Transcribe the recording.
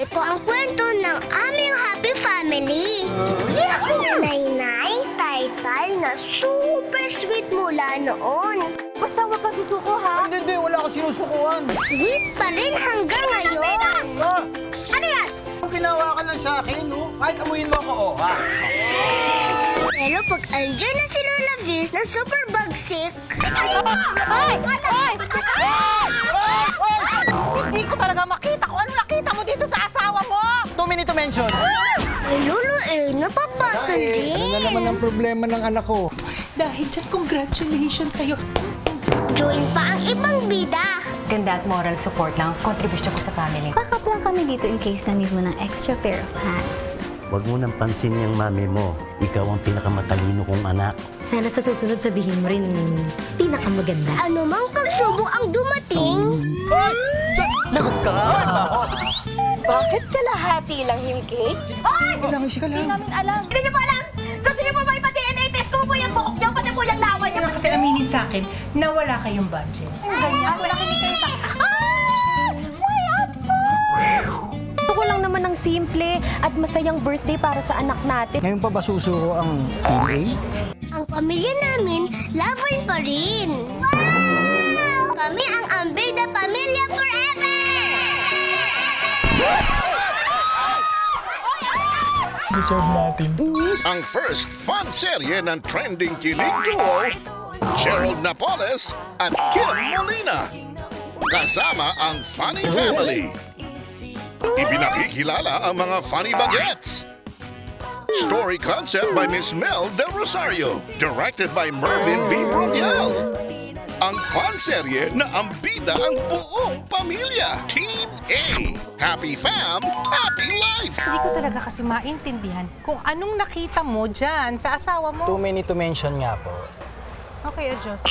Ito ang kwento ng aming happy family. Nainay, Taytay na super sweet mula noon. Basta huwag ka susuko, ha? Hindi, wala akong sinusukuan. Sweet pa rin hanggang ngayon. Ah, Ano yan? kung ginawa ka lang sa akin, no? Kahit amuyin mo ako, ha? Pero pag andyan na si Lola Viz na super bagsik, Ay! Hindi ko talaga makita kung ano nakita mo dito sa asawa mo! 2 minutes to mention. ay Lolo napapatan din. Ano na naman ang problema ng anak ko? Dahil dyan, congratulations sa'yo. Join pa ang ibang bida. Ganda at moral support lang, contribution ko sa family. Backup lang kami dito in case na need mo ng extra pair of hands. Huwag mo nang pansin yung mami mo. Ikaw ang pinakamatalino kong anak. Sana sa susunod sabihin mo rin, pinakamaganda. Ano mang pagsubok ang dumating, Lagot ka! Bakit kalahati lang yung cake? Ay! Kailangan siya ka lang. namin alam. Hindi niyo pa alam! Gusto niyo pa ba ipa-DNA test ko po yung buhok niyo, pati po yung lawan niyo? Kasi aminin sa akin na wala kayong budget. Ganyan, wala kinikita. Gusto ko lang naman ng simple at masayang birthday para sa anak natin. Ngayon pa ba susuko ang PA? ang pamilya namin lover pa rin. Wow! Kami ang Ambida Pamilya Forever! Ang first fun serye ng trending kilig duo, Gerald Napoles at Kim Molina. Kasama ang Funny Family. Ipinakikilala ang mga funny bagets. Story concept by Miss Mel De Rosario. Directed by Mervin B. Brunel. Ang fun serye na ambida ang buong pamilya. Team A. Happy fam, happy life. Hindi ko talaga kasi maintindihan kung anong nakita mo dyan sa asawa mo. 2 minutes to mention nga po. Okay, adjust.